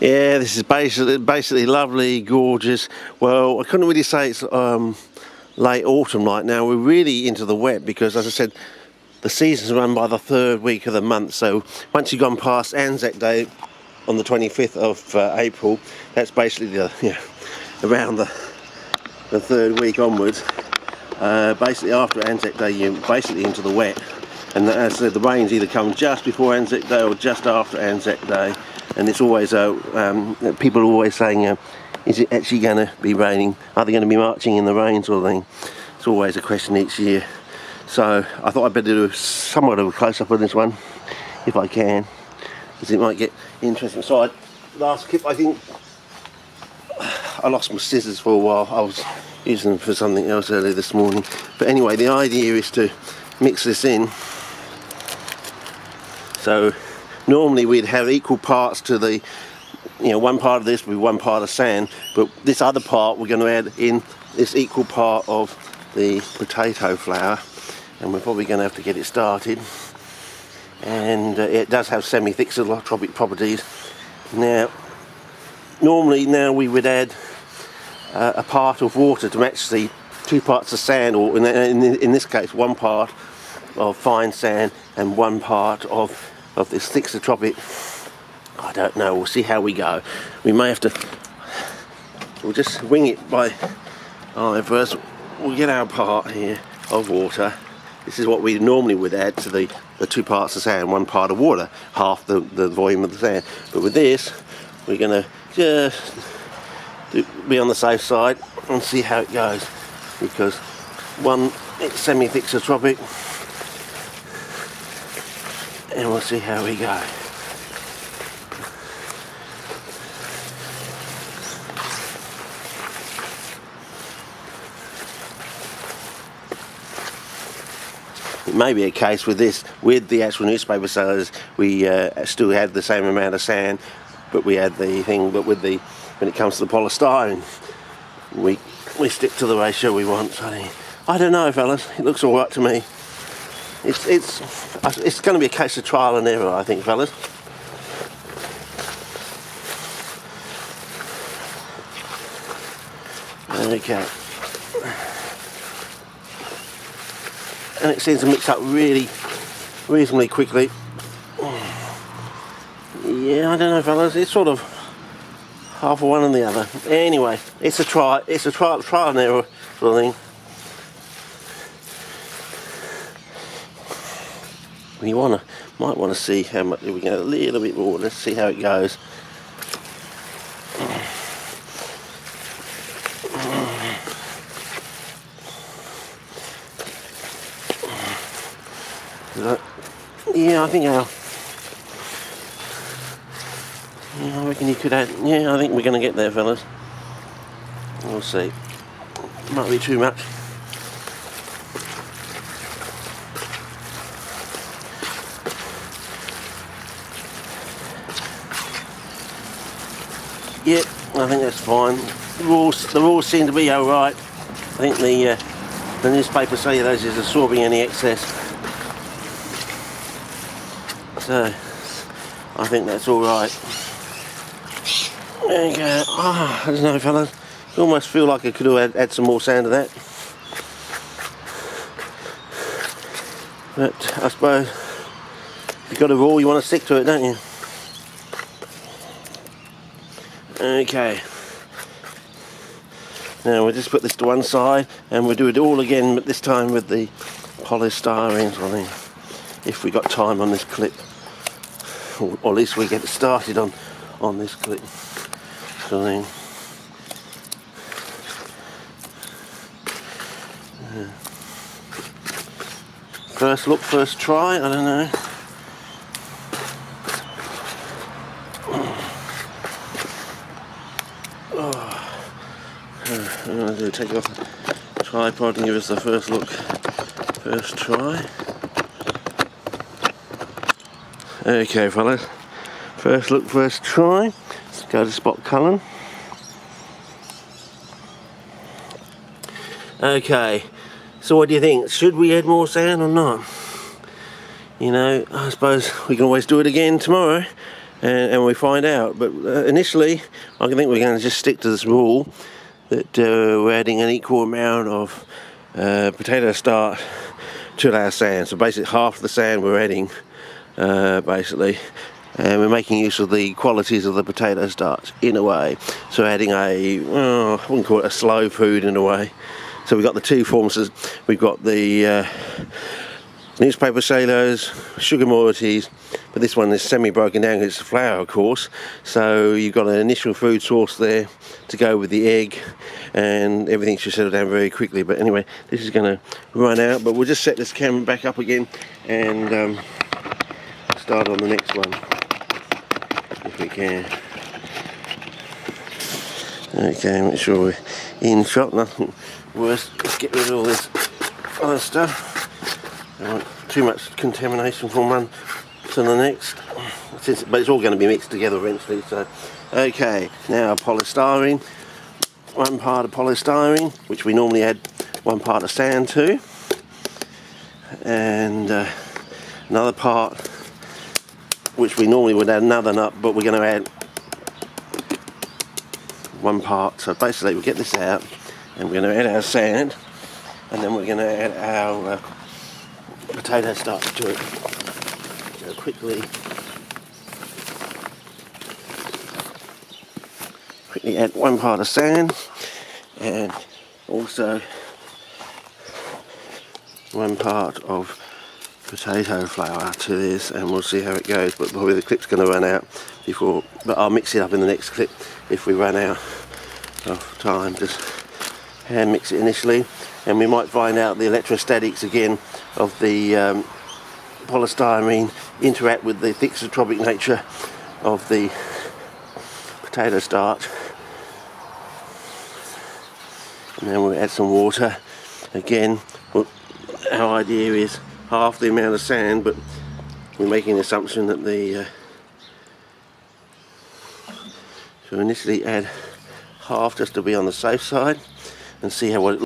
Yeah, this is basically lovely, gorgeous. Well, I couldn't really say it's late autumn right now. We're really into the wet because, as I said, the season's run by the 3rd week of the month. So once you've gone past Anzac Day on the 25th of April, that's basically around the 3rd week onwards. Basically after Anzac Day, you're basically into the wet. And as I said, the rains either come just before Anzac Day or just after Anzac Day. And it's always, people are always saying, is it actually going to be raining? Are they going to be marching in the rain sort of thing? It's always a question each year. So I thought I'd better do somewhat of a close-up on this one, if I can, because it might get interesting. So last clip, I think I lost my scissors for a while. I was using them for something else earlier this morning. But anyway, the idea is to mix this in. So normally we'd have equal parts to the, one part of this with one part of sand, but this other part we're going to add in this equal part of the potato flour, and we're probably going to have to get it started. And it does have semi-thixotropic properties. Now, normally we would add a part of water to match the 2 parts of sand, or in this case 1 part of fine sand and 1 part of this thixotropic. I don't know, we'll see how we go. We may have to, we'll just wing it by, first we'll get our part here of water. This is what we normally would add to the 2 parts of sand, 1 part of water, half the volume of the sand. But with this, we're going to just be on the safe side and see how it goes, because it's semi-thixotropic, and we'll see how we go. It may be a case with this, with the actual newspaper sellers, we still had the same amount of sand, but we had the thing, but when it comes to the polystyrene, we stick to the ratio we want. So I don't know, fellas, it looks all right to me. It's going to be a case of trial and error, I think, fellas. Okay. And it seems to mix up reasonably quickly. Yeah, I don't know, fellas. It's sort of half of one and the other. Anyway, it's a trial and error sort of thing. We might want to see how much we get, a little bit more. Let's see how it goes. Yeah, I think I reckon you could add. Yeah, I think we're going to get there, fellas. We'll see. Might be too much. Yep, I think that's fine. The rules seem to be alright. I think the newspaper cellulose is absorbing any excess. So I think that's alright. There you go. I don't know, fellas. I almost feel like I could have add some more sand to that. But I suppose if you've got a rule, you want to stick to it, don't you? Okay. Now we'll just put this to one side and we'll do it all again, but this time with the polystyrene sort of thing. If we got time on this clip, or at least we get it started on this clip sort of thing. First look, first try, I don't know. I'm going to take off the tripod and give us the first look, first try. Okay, fellas, first look, first try. Let's go to spot culling. Okay, so what do you think? Should we add more sand or not? I suppose we can always do it again tomorrow. and we find out. But initially I think we're going to just stick to this rule that we're adding an equal amount of potato starch to our sand. So basically half the sand we're adding basically, and we're making use of the qualities of the potato starch in a way. So adding I wouldn't call it a slow food in a way. So we've got the two forms. We've got the newspaper cellulose, sugar moieties, but this one is semi-broken down because it's flour, of course. So you've got an initial food source there to go with the egg, and everything should settle down very quickly. But anyway, this is going to run out, but we'll just set this camera back up again and start on the next one if we can. Okay, make sure we're in shot, nothing worse. Let's get rid of all this other stuff. Don't want too much contamination from one to the next, but it's all going to be mixed together eventually. So okay, now polystyrene, 1 part of polystyrene, which we normally add 1 part of sand to, and another part which we normally would add another nut, but we're going to add 1 part. So basically we'll get this out and we're going to add our sand, and then we're going to add our potato starch to it. So quickly add 1 part of sand and also 1 part of potato flour to this, and we'll see how it goes. But probably the clip's going to run out before, but I'll mix it up in the next clip if we run out of time. Just hand mix it initially, and we might find out the electrostatics again of the polystyrene interact with the thixotropic nature of the potato starch. And then we'll add some water again. Our idea is half the amount of sand, but we're making the assumption that the so initially add half just to be on the safe side and see how what it looks.